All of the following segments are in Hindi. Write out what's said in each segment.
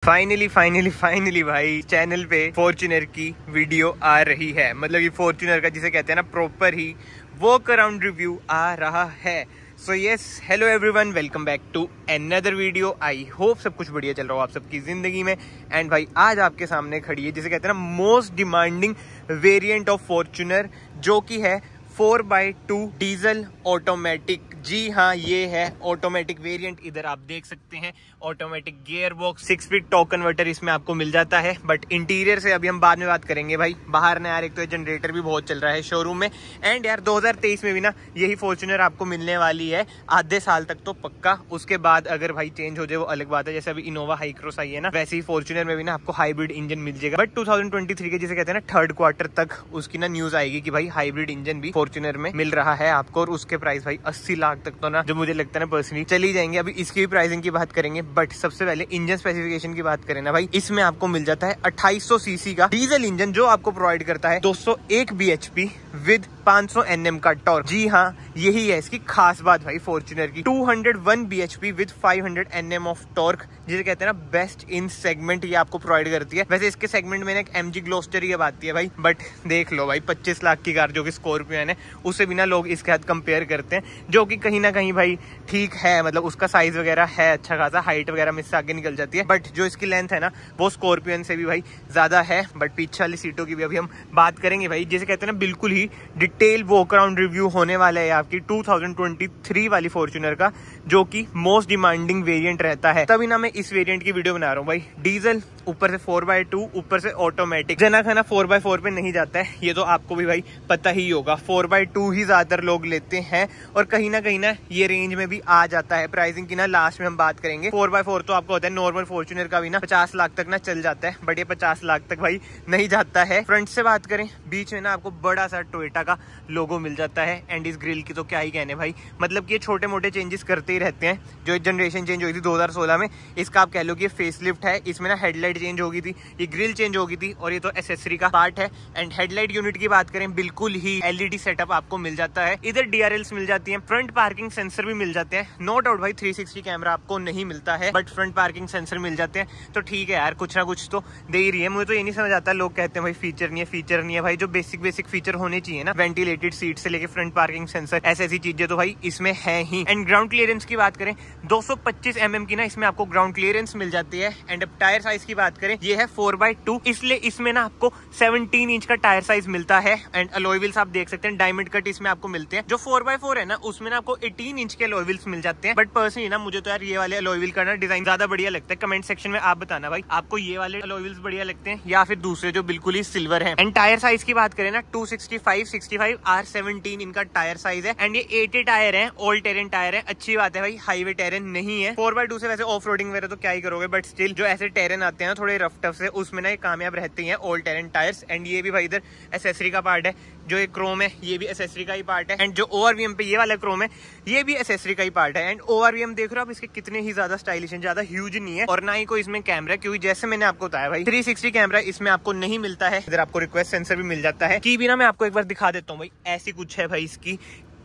फाइनली भाई चैनल पे फॉर्च्यूनर की वीडियो आ रही है। मतलब ये फॉर्च्यूनर का जिसे कहते हैं ना प्रॉपर ही वॉक अराउंड रिव्यू आ रहा है। So yes, hello everyone, welcome back to another video. I hope सब कुछ बढ़िया चल रहा हो आप सबकी जिंदगी में। एंड भाई आज आपके सामने खड़ी है जिसे कहते हैं ना most demanding variant of Fortuner, जो कि है 4x2 डीजल ऑटोमेटिक। जी हाँ, ये है ऑटोमेटिक वेरिएंट। इधर आप देख सकते हैं automatic gear box, 6 speed torque converter इसमें आपको मिल जाता है। बट इंटीरियर से अभी हम बाद में बात करेंगे भाई। बाहर ना यार, एक तो जनरेटर भी बहुत चल रहा है शोरूम में। एंड यार 2023 में भी ना यही फॉर्च्यूनर आपको मिलने वाली है आधे साल तक तो पक्का। उसके बाद अगर भाई चेंज हो जाए वो अलग बात है। जैसे अभी इनोवा हाई क्रॉस आई है ना, वैसे ही फॉर्च्यूनर में भी ना आपको हाइब्रिड इंजन मिल जाएगा। बट 2023 के जिसे कहते हैं ना थर्ड क्वार्टर तक उसकी ना न्यूज आएगी कि भाई हाइब्रिड इंजन भी फॉर्च्यूनर में मिल रहा है आपको। और उसके प्राइस भाई 80 लाख तक तो ना, जो मुझे लगता है ना पर्सनली, चली जाएंगे। अभी इसकी भी प्राइसिंग की बात करेंगे। बट सबसे पहले इंजन स्पेसिफिकेशन की बात करें ना भाई, इसमें आपको मिल जाता है 2800 सीसी का डीजल इंजन, जो आपको प्रोवाइड करता है 201 bhp विद 500 Nm का टॉर्क। जी हाँ, यही है इसकी खास बात भाई फॉर्च्यूनर की। 201 bhp with 500 Nm of torque, जिसे कहते हैं ना बेस्ट इन सेगमेंट, ये आपको प्रोवाइड करती है। वैसे इसके सेगमेंट में एक MG ग्लोस्टर ये बात है भाई। बट देख लो भाई, 25 लाख की कार जो कि स्कॉर्पियन है, उससे बिना लोग इसके साथ कंपेयर करते हैं, जो कि कहीं ना कहीं भाई ठीक है। मतलब उसका साइज वगैरह है अच्छा खासा, हाइट वगैरह में इससे आगे निकल जाती है। बट जो इसकी लेंथ है ना, वो स्कॉर्पियन से भी भाई ज्यादा है। बट पीछे वाली सीटों की भी अभी हम बात करेंगे भाई। जिसे कहते हैं ना बिल्कुल ही डिटेल वॉक अराउंड रिव्यू होने वाला है आपकी 2023 वाली फॉर्च्यूनर का, जो कि मोस्ट डिमांडिंग वेरिएंट रहता है। तभी ना मैं इस वेरिएंट की वीडियो बना रहा हूँ भाई। डीजल, ऊपर से 4x2, ऊपर से ऑटोमेटिक। जना खाना 4x4 पे नहीं जाता है, ये तो आपको भी भाई पता ही होगा। 4x2 ही ज्यादातर लोग लेते हैं और कहीं ना ये रेंज में भी आ जाता है। प्राइसिंग की ना लास्ट में हम बात करेंगे। 4x4 तो आपको होता है नॉर्मल फॉर्च्यूनर का भी ना 50 लाख तक ना चल जाता है। बट ये 50 लाख तक भाई नहीं जाता है। फ्रंट से बात करें, बीच में ना आपको बड़ा सा टोयोटा का लोगो मिल जाता है। एंड इस ग्रिल की तो क्या ही कहने भाई। मतलब कि ये छोटे मोटे चेंजेस करते ही रहते हैं। जो जनरेशन चेंज हुई थी 2016 में, इसका आप कह लो कि फेसलिफ्ट है। इसमें ना हेडलाइट चेंज होगी थी, ये ग्रिल चेंज होगी थी, और ये तो एसेसरी का पार्ट है। एंड हेडलाइट यूनिट की बात करें, बिल्कुल ही LED सेटअप आपको मिल जाता है। इधर DRLs मिल जाती है, फ्रंट पार्किंग सेंसर भी मिल जाते हैं। नो डाउट भाई 360 कैमरा आपको नहीं मिलता है, बट फ्रंट पार्किंग सेंसर मिल जाते हैं। तो ठीक है यार, कुछ ना कुछ तो दे ही रही है। मुझे तो ये नहीं समझ आता, लोग कहते हैं भाई फीचर नहीं है भाई। जो बेसिक फीचर होने चाहिए ना, वेंटिलेटेड सीट से लेके फ्रंट पार्किंग सेंसर, ऐसी चीजें तो भाई इसमें है ही। एंड ग्राउंड क्लियरेंस की बात करें, 225 mm की ना इसमें आपको ग्राउंड क्लियरेंस मिल जाती है। एंड अब टायर साइज की बात करें, ये है 4x2, इसलिए इसमें ना आपको 17 इंच का टायर साइज मिलता है। एंड अलॉय व्हील्स आप देख सकते हैं डायमंड कट इसमें आपको मिलते हैं। जो 4x4 है ना, उसमें ना आपको 18 इंच के अलॉय व्हील्स मिल जाते हैं। बट पर्सनली ना मुझे तो यार ये वाले अलॉय व्हील का ना डिजाइन ज्यादा बढ़िया लगता है। कमेंट सेक्शन में आप बताना भाई, आपको ये वाले अलॉय व्हील्स बढ़िया लगते हैं या फिर दूसरे जो बिल्कुल ही सिल्वर है। एंड टायर साइज की बात करें ना, 265/65 R17 इनका टायर साइज है। एंड ये 80 टायर है, ऑल टेरेन टायर है। अच्छी बात है भाई, हाईवे टेरेन नहीं है। 4x2 से वैसे ऑफ रोडिंग वगैरह तो क्या ही करोगे, बट स्टिल जो ऐसे टेरेन आते हैं थोड़े रफ टफ से, उसमें ना ये कामयाब रहते हैं ऑल टेरेन टायर्स। एंड ये भी भाई इधर एसेसरी का पार्ट है। जो ये क्रोम है, ये भी एसेसरी का ही पार्ट है। एंड जो ORVM पे ये वाला क्रोम है, ये भी एसेसरी का ही पार्ट है। एंड ORVM देख रहे हो आप, इसके कितने ही ज्यादा स्टाइलिश है, ज्यादा ह्यूज नहीं है। और ना ही कोई इसमें कैमरा, क्योंकि जैसे मैंने आपको बताया भाई 360 कैमरा इसमें आपको नहीं मिलता है। इधर आपको रिक्वेस्ट सेंसर भी मिल जाता है। की भी ना मैं आपको एक बार दिखा देता हूँ भाई, ऐसी कुछ है भाई इसकी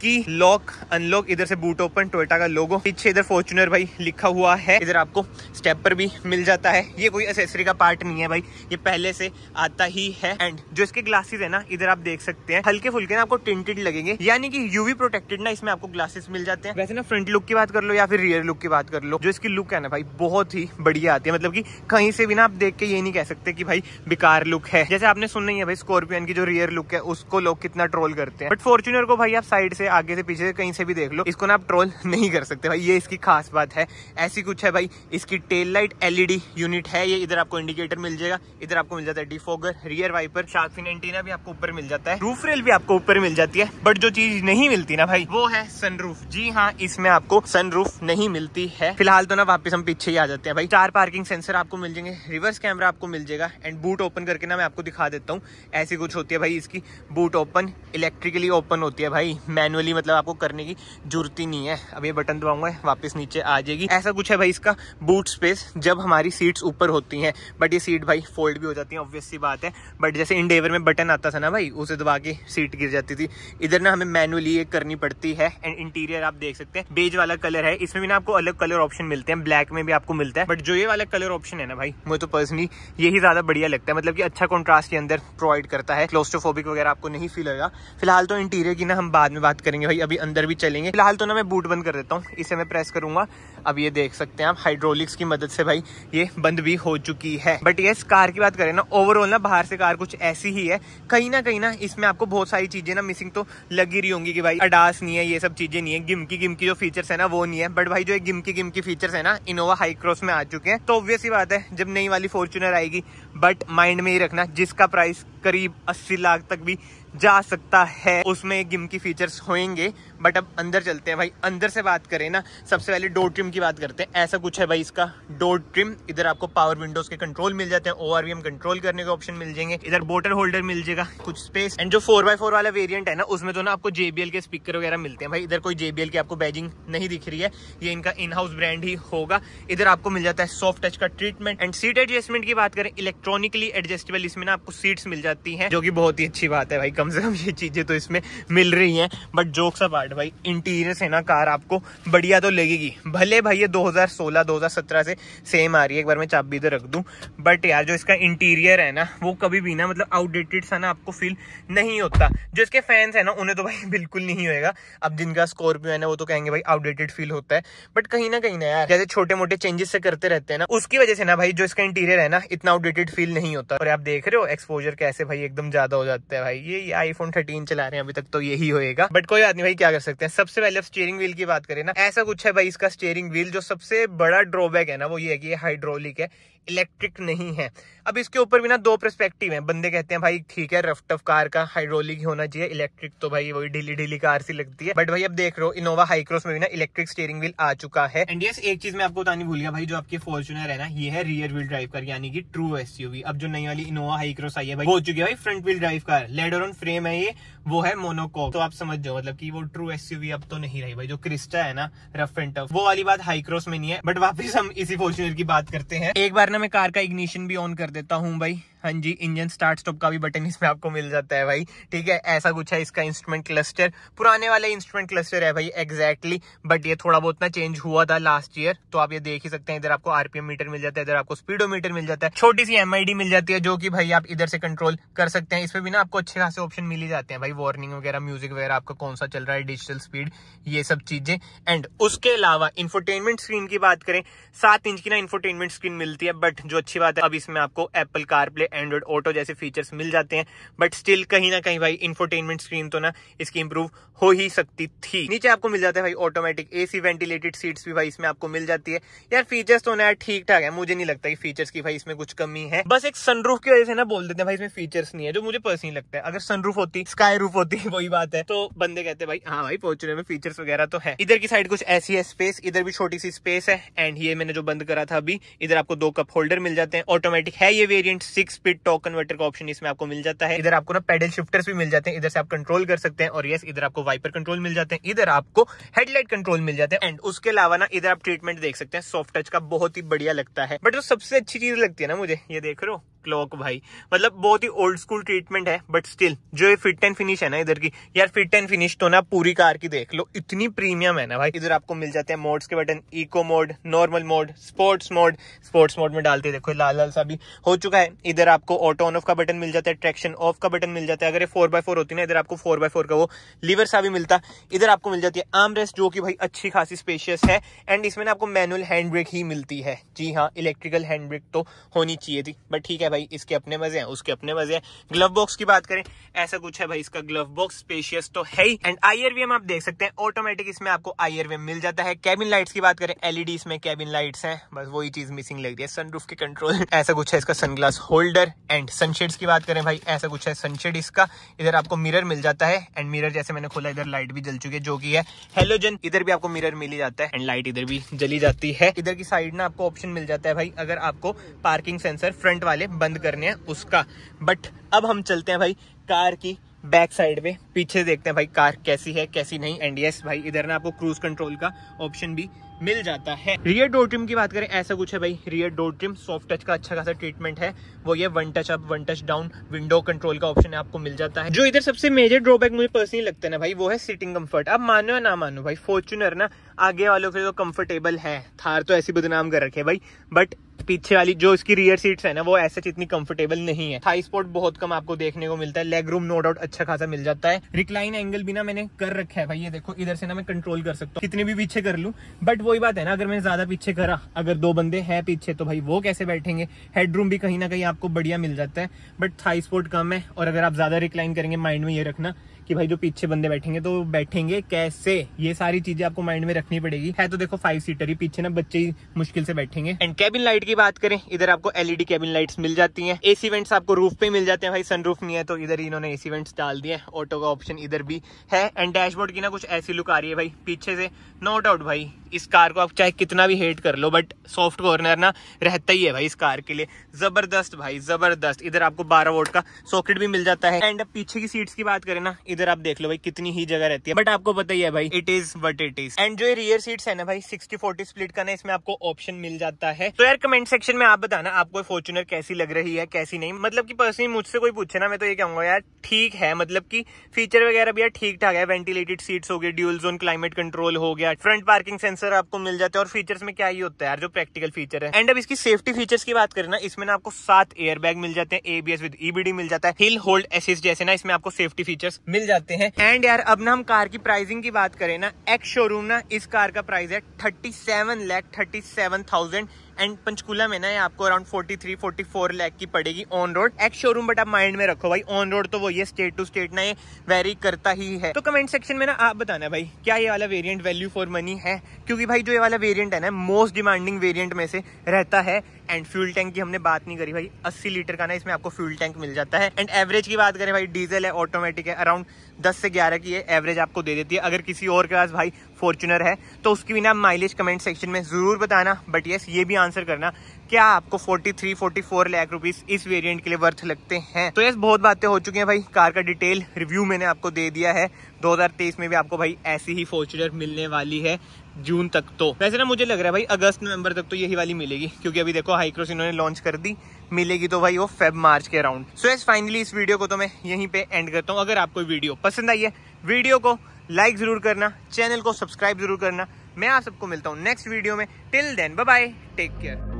की लॉक अनलॉक। इधर से बूट ओपन, टोयोटा का लोगो, पीछे इधर फॉर्च्यूनर भाई लिखा हुआ है। इधर आपको स्टेपर भी मिल जाता है। ये कोई एसेसरी का पार्ट नहीं है भाई, ये पहले से आता ही है। एंड जो इसके ग्लासेस है ना, इधर आप देख सकते हैं हल्के फुल्के ना आपको टिंटेड लगेंगे, यानी कि UV प्रोटेक्टेड ना इसमें आपको ग्लासेस मिल जाते हैं। वैसे ना फ्रंट लुक की बात कर लो या फिर रियर लुक की बात कर लो, जो इसकी लुक है ना भाई बहुत ही बढ़िया आती है। मतलब कि कहीं से भी ना आप देख के ये नहीं कह सकते कि भाई बेकार लुक है। जैसे आपने सुन नहीं है भाई, स्कॉर्पियन की जो रियर लुक है उसको लोग कितना ट्रोल करते हैं। बट फॉर्च्यूनर को भाई आप साइड से, आगे से, पीछे से, कहीं से भी देख लो, इसको ना आप ट्रोल नहीं कर सकते भाई। ये इसकी खास बात है। ऐसी कुछ है भाई, इसकी टेल लाइट LED यूनिट है ये। इधर आपको इंडिकेटर मिल जाएगा, इधर आपको मिल जाता है defogger, rear wiper, shark fin antenna भी आपको ऊपर मिल जाता है, रूफ रेल भी आपको ऊपर मिल जाती है। बट जो चीज नहीं मिलती ना भाई, वो है सनरूफ। जी हाँ, इसमें आपको सनरूफ नहीं मिलती है फिलहाल तो ना। वापस हम पीछे ही आ जाते हैं भाई। 4 पार्किंग सेंसर आपको मिल जाएंगे, रिवर्स कैमरा आपको मिल जाएगा। एंड बूट ओपन करके ना मैं आपको दिखा देता हूँ, ऐसी कुछ होती है भाई इसकी बूट ओपन। इलेक्ट्रिकली ओपन होती है भाई, मैनुअली मतलब आपको करने की जरूरत ही नहीं है। अब ये बटन दबाऊंगा वापस नीचे आ जाएगी। ऐसा कुछ है भाई इसका बूट स्पेस जब हमारी सीट्स ऊपर होती हैं, बट ये सीट भाई फोल्ड भी हो जाती है, ऑब्वियस सी बात है। बट जैसे इंडेवर में बटन आता था ना भाई, उसे दबा के सीट गिर जाती थी, इधर ना हमें मैनुअली ये करनी पड़ती है। एंड इंटीरियर आप देख सकते हैं बेज वाला कलर है, इसमें भी ना आपको अलग कलर ऑप्शन मिलते हैं, ब्लैक में भी आपको मिलता है। बट जो ये वाला कलर ऑप्शन है ना भाई, मुझे तो पर्सनली यही ज्यादा बढ़िया लगता है, मतलब कि अच्छा कॉन्ट्रास्ट के अंदर प्रोवाइड करता है, क्लोस्ट्रोफोबिक वगैरह आपको नहीं फील होगा। फिलहाल तो इंटीरियर की ना हम बाद में बात करेंगे भाई, अभी अंदर भी चलेंगे। फिलहाल तो ना मैं बूट बंद कर देता हूँ, इसे मैं प्रेस करूंगा। अब ये देख सकते हैं आप हाइड्रोलिक्स की मदद से भाई ये बंद भी हो चुकी है। बट ये कार की बात करें ना, ओवरऑल ना बाहर से कार कुछ ऐसी ही है। कहीं ना इसमें आपको बहुत सारी चीजें ना मिसिंग तो लगी रही होंगी कि भाई अडास नहीं है, ये सब चीजें नहीं है, गिमकी जो फीचर्स है ना वो नहीं है। बट भाई जो गिमकी फीचर्स है ना इनोवा हाई क्रॉस में आ चुके हैं। तो ऑब्वियस ही बात है जब नई वाली फॉर्च्यूनर आएगी, बट माइंड में ही रखना जिसका प्राइस करीब 80 लाख तक भी जा सकता है, उसमें गिमकी फीचर्स होंगे। बट अब अंदर चलते हैं भाई, अंदर से बात करें ना, सबसे पहले डोर ट्रिम की बात करते हैं। ऐसा कुछ है भाई इसका डोर ट्रिम। इधर आपको पावर विंडोज के कंट्रोल मिल जाते हैं, ORVM कंट्रोल करने के ऑप्शन मिल जाएंगे, इधर बोटल होल्डर मिल जाएगा, कुछ स्पेस। एंड जो 4x4 वाला वेरिएंट है ना, उसमें तो ना आपको JBL के स्पीकर वगैरह मिलते हैं भाई। इधर कोई JBL की आपको बैजिंग नहीं दिख रही है, ये इनका इन हाउस ब्रांड ही होगा। इधर आपको मिल जाता है सॉफ्ट टच का ट्रीटमेंट। एंड सीट एडजस्टमेंट की बात करें, इलेक्ट्रॉनिकली एडजस्टेबल इसमें ना आपको सीट्स मिल जाती हैं, जो कि बहुत ही अच्छी बात है भाई, कम से कम ये चीजें तो इसमें मिल रही हैं। बट जोक्स अपार्ट भाई, इंटीरियर से ना कार आपको बढ़िया तो लगेगी। भले भाई ये 2016-2017 से सेम आ रही है, एक बार मैं चाबी इधर रख दूं, बट यार जो इसका इंटीरियर है ना वो कभी भी ना मतलब आउटडेटेड सा ना आपको फील नहीं होता। जो इसके फैंस है ना उन्हें तो भाई बिल्कुल नहीं होएगा। अब जिनका स्कॉर्पियो है ना वो तो कहेंगे भाई आउटडेटेड फील होता है। बट कहीं ना यार जैसे छोटे मोटे चेंजेस से करते रहते हैं ना, उसकी वजह से ना भाई जो इसका इंटीरियर है ना इतना आउटडेटेड फील नहीं होता। और आप देख रहे हो एक्सपोजर कैसे भाई एकदम ज्यादा हो जाता है भाई। ये iPhone 13 चला रहे हैं अभी तक तो यही होएगा। बट कोई बात नहीं भाई, क्या कर सकते हैं। सबसे पहले स्टीयरिंग व्हील की बात करें ना, ऐसा कुछ है भाई इसका स्टीयरिंग व्हील। जो सबसे बड़ा ड्रॉबैक है ना वो ये है कि ये हाइड्रोलिक है, इलेक्ट्रिक नहीं है। अब इसके ऊपर भी ना दो पर्सपेक्टिव हैं। बंदे कहते हैं भाई ठीक है रफ टफ कार का हाइड्रोलिक ही होना चाहिए, इलेक्ट्रिक तो भाई वही ढीली कार सी लगती है। बट भाई अब देख रहे हो इनोवा हाई क्रॉस में भी ना इलेक्ट्रिक स्टीयरिंग व्हील आ चुका है। एंड यस एक चीज मैं आपको बतानी भूल गया भाई, जो आपकी फॉर्च्यूनर है ना ये है रियर व्हील ड्राइव कार, यानी कि ट्रू SUV। अब जो नई वाली इनोवा हाई क्रॉस आई है भाई हो चुकी है भाई front wheel drive car, ladder on frame है ये, वो है मोनोकॉक। तो आप समझ जाओ मतलब कि वो ट्रू SUV अब तो नहीं रही भाई। जो क्रिस्टा है ना रफ एंड टफ, वो वाली बात हाई क्रॉस में नहीं है। बट वापिस हम इसी फॉर्च्यूनर की बात करते हैं। एक बार ना मैं कार का इग्निशन भी ऑन कर देता हूँ भाई। हाँ जी, इंजन स्टार्ट स्टॉप का भी बटन इसमें आपको मिल जाता है भाई। ठीक है, ऐसा कुछ है इसका इंस्ट्रूमेंट क्लस्टर। पुराने वाले इंस्ट्रूमेंट क्लस्टर है भाई एग्जैक्टली, बट ये थोड़ा बहुत ना चेंज हुआ था लास्ट ईयर। तो आप ये देख ही सकते हैं, इधर आपको RPM मीटर मिल जाता है, इधर आपको स्पीडोमीटर मिल जाता है, छोटी सी MID मिल जाती है जो कि भाई आप इधर से कंट्रोल कर सकते हैं। इसमें भी ना आपको अच्छे खासे ऑप्शन मिल ही जाते हैं भाई, वार्निंग वगैरह, म्यूजिक वगैरह, आपका कौन सा चल रहा है, डिजिटल स्पीड, ये सब चीजें। एंड उसके अलावा इंफोटेनमेंट स्क्रीन की बात करें, 7 इंच की ना इंफोटेनमेंट स्क्रीन मिलती है। बट जो अच्छी बात है अब इसमें आपको एप्पल कारप्ले, एंड्रॉइड ऑटो जैसे फीचर्स मिल जाते हैं। बट स्टिल कहीं ना कहीं भाई इंफोटेनमेंट स्क्रीन तो ना इसकी इंप्रूव हो ही सकती थी। नीचे आपको मिल जाता है भाई ऑटोमेटिक AC वेंटिलेटेड सीट्स भी भाई इसमें आपको मिल जाती है। यार फीचर्स तो ना ठीक ठाक है, मुझे नहीं लगता कि फीचर्स की भाई इसमें कुछ कमी है। बस एक सनरूफ की वजह से ना बोल देते हैं भाई इसमें फीचर्स नहीं है, जो मुझे पर्सनली लगता है। अगर सनरूफ होती, स्काई रूफ होती, वही बात है, तो बंदे कहते हैं भाई हाँ भाई फॉर्च्यूनर में फीचर्स वगैरह तो है। इधर की साइड कुछ ऐसी है स्पेस, इधर भी छोटी सी स्पेस है। एंड ये मैंने जो बंद करा था अभी, इधर आपको 2 कप होल्डर मिल जाते हैं। ऑटोमेटिक है ये वेरिएंट, 6 स्पीड टॉर्क कन्वर्टर का ऑप्शन इसमें आपको मिल जाता है। इधर आपको ना पेडल शिफ्टर्स भी मिल जाते हैं, इधर से आप कंट्रोल कर सकते हैं। और यस इधर आपको वाइपर कंट्रोल मिल जाते हैं, इधर आपको हेडलाइट कंट्रोल मिल जाते हैं। एंड उसके अलावा ना इधर आप ट्रीटमेंट देख सकते हैं सॉफ्ट टच का, बहुत ही बढ़िया लगता है। बट जो सबसे अच्छी चीज लगती है ना मुझे, ये देख रहे हो क्लॉक भाई, मतलब बहुत ही ओल्ड स्कूल ट्रीटमेंट है। बट स्टिल जो ये फिट एंड फिनिश है ना इधर की, यार फिट एंड फिनिश तो ना पूरी कार की देख लो, इतनी प्रीमियम है ना भाई। इधर आपको मिल जाते हैं मोड्स के button, eco mode, normal mode, sports mode. Sports mode में डालते देखो लाल लाल सा भी हो चुका है। इधर आपको ऑटो ऑन ऑफ का बटन मिल जाता है, ट्रैक्शन ऑफ का बटन मिल जाता है। अगर ये 4x4 होती ना, इधर आपको 4x4 का वो लीवर सा भी मिलता। इधर आपको मिल जाती है आर्म रेस्ट, जो कि भाई अच्छी खासी स्पेशियस है। एंड इसमें ना आपको मैनुअल हैंड ब्रेक ही मिलती है। जी हाँ, इलेक्ट्रिकल हैंड ब्रेक तो होनी चाहिए थी, बट ठीक है भाई, इसके अपने मजे हैं, उसके अपने मजे हैं। ग्लव बॉक्स की बात करें, ऐसा कुछ है भाई इसका ग्लव बॉक्स, स्पेशियस तो है ही। एंड IRVM आप देख सकते हैं ऑटोमेटिक, इसमें आपको IRVM मिल जाता है। कैबिन लाइट्स की बात करें, LED इसमें कैबिन लाइट्स हैं, बस वही चीज मिसिंग लग रही है, सनरूफ के कंट्रोल। ऐसा कुछ है इसका सनग्लास होल्डर। एंड सनशेड्स की बात करें भाई, ऐसा कुछ है सनशेड इसका। इधर आपको मिरर मिल जाता है, एंड मिरर जैसे मैंने खोला इधर लाइट भी जल चुकी है, जो कि है हेलोजन। इधर भी आपको मिरर मिल ही जाता है, एंड लाइट इधर भी जली जाती है। इधर की साइड ना आपको ऑप्शन मिल जाता है भाई, अगर आपको पार्किंग सेंसर फ्रंट वाले बंद करने हैं उसका। बट अब हम चलते हैं भाई कार की बैक साइड पे, पीछे देखते हैं भाई कार कैसी है कैसी नहीं। एंड यस भाई इधर ना आपको क्रूज कंट्रोल का ऑप्शन भी मिल जाता है। रियर डोर ट्रिम की बात करें ऐसा कुछ है भाई, rear door trim soft touch का अच्छा खासा ट्रीटमेंट है। वो ये 1 touch up 1 touch down window control का ऑप्शन आपको मिल जाता है। जो इधर सबसे मेजर ड्रॉबैक मुझे पर्सनली लगता है ना भाई, वो है सीटिंग कंफर्ट। अब मानो या ना मानो भाई, फॉर्च्यूनर ना आगे वालों के लिए तो कंफर्टेबल है, थार तो ऐसी बदनाम कर रखे भाई, बट पीछे वाली जो इसकी रियर सीट्स है ना वो ऐसे इतनी कंफर्टेबल नहीं है। थाई स्पॉट बहुत कम आपको देखने को मिलता है। लेग रूम नो डाउट अच्छा खासा मिल जाता है। रिक्लाइन एंगल भी ना मैंने कर रखा है भाई, ये देखो इधर से ना मैं कंट्रोल कर सकता हूँ कितने भी पीछे कर लूं। बट वही बात है ना, अगर मैं ज्यादा पीछे करा, अगर 2 बंदे हैं पीछे तो भाई वो कैसे बैठेंगे। हेडरूम भी कहीं ना कहीं आपको बढ़िया मिल जाता है, बट थाई स्पॉट कम है। और अगर आप ज्यादा रिक्लाइन करेंगे, माइंड में ये रखना कि भाई जो पीछे बंदे बैठेंगे तो बैठेंगे कैसे, ये सारी चीजें आपको माइंड में रखनी पड़ेगी। है तो देखो 5 सीटर ही, पीछे ना बच्चे ही मुश्किल से बैठेंगे। एंड कैबिन लाइट की बात करें, इधर आपको एलईडी कैबिन लाइट्स मिल जाती हैं। एसी वेंट्स आपको रूफ पे मिल जाते हैं भाई, सनरूफ नहीं है तो इधर इन्होंने एसी वेंट्स डाल दिए। ऑटो का ऑप्शन इधर भी है। एंड डैशबोर्ड की ना कुछ ऐसी लुक आ रही है भाई पीछे से, नो डाउट भाई इस कार को आप चाहे कितना भी हेट कर लो, बट सॉफ्ट कॉर्नर ना रहता ही है भाई इस कार के लिए। जबरदस्त भाई जबरदस्त। इधर आपको 12 वोल्ट का सॉकेट भी मिल जाता है। एंड पीछे की सीट्स की बात करें ना, इधर आप देख लो भाई कितनी ही जगह रहती है, बट आपको पता ही है भाई it is what it is. And जो रियर सीट्स है ना भाई 60-40 स्प्लिट का ना, इसमें आपको ऑप्शन मिल जाता है। तो यार कमेंट सेक्शन में आप बताना आपको फॉर्च्यूनर कैसी लग रही है कैसी नहीं। मतलब कि पर्सनली मुझसे कोई पूछे ना, मैं तो ये कहूंगा यार ठीक है, मतलब कि फीचर वगैरह भी यार ठीक ठाक है। वेंटिलेटेड सीट्स हो गए, ड्यूल जोन क्लाइमेट कंट्रोल हो गया, फ्रंट पार्किंग सेंसर आपको मिल जाते हैं। और फीचर्स में क्या ही होता है यार जो प्रैक्टिकल फीचर है। एंड अब इसकी सेफ्टी फीचर्स की बात करें ना, इसमें ना आपको 7 एयर बैग मिल जाते हैं, ABS विद EBD मिल जाता है, हिल होल्ड असिस्ट जैसे ना इसमें आपको सेफ्टी फीचर्स मिल जाते हैं। एंड यार अब ना हम कार की प्राइसिंग की बात करें ना, एक्स शोरूम ना इस कार का प्राइस है 37,37,000 एंड पंचकूला में ना ये आपको अराउंड 43-44 लाख की पड़ेगी on road ex showroom. But आप माइंड में रखो भाई ऑन रोड तो वो ये स्टेट टू स्टेट ना ये वेरी करता ही है। तो कमेंट सेक्शन में ना आप बताना भाई क्या ये वाला वेरिएंट वैल्यू फॉर मनी है, क्योंकि भाई जो ये वाला वेरिएंट है ना मोस्ट डिमांडिंग वेरिएंट में से रहता है। एंड फ्यूल टैंक की हमने बात नहीं करी भाई, 80 लीटर का ना इसमें आपको फ्यूल टैंक मिल जाता है। एंड एवरेज की बात करें भाई, डीजल है ऑटोमेटिक है, अराउंड 10 से 11 की एवरेज आपको दे देती है। अगर किसी और के पास भाई फॉर्च्यूनर है तो उसकी भी ना माइलेज कमेंट सेक्शन में जरूर बताना। बट यस ये भी आंसर करना क्या आपको 43-44 लाख रुपीस इस वेरिएंट के लिए वर्थ लगते हैं। तो यस बहुत बातें हो चुकी हैं भाई, कार का डिटेल रिव्यू मैंने आपको दे दिया है। 2023 में भी आपको भाई ऐसी ही फॉर्च्यूनर मिलने वाली है जून तक। तो वैसे ना मुझे लग रहा है भाई अगस्त नवंबर तक तो यही वाली मिलेगी, क्योंकि अभी देखो हाई क्रॉस इन्होंने लॉन्च कर दी, मिलेगी तो भाई वो फेब मार्च के अराउंड। सो यस फाइनली इस वीडियो को तो मैं यहीं पे एंड करता हूँ। अगर आपको वीडियो पसंद आई है, वीडियो को लाइक जरूर करना, चैनल को सब्सक्राइब जरूर करना। मैं आप सबको मिलता हूँ नेक्स्ट वीडियो में। Till then bye bye, take care.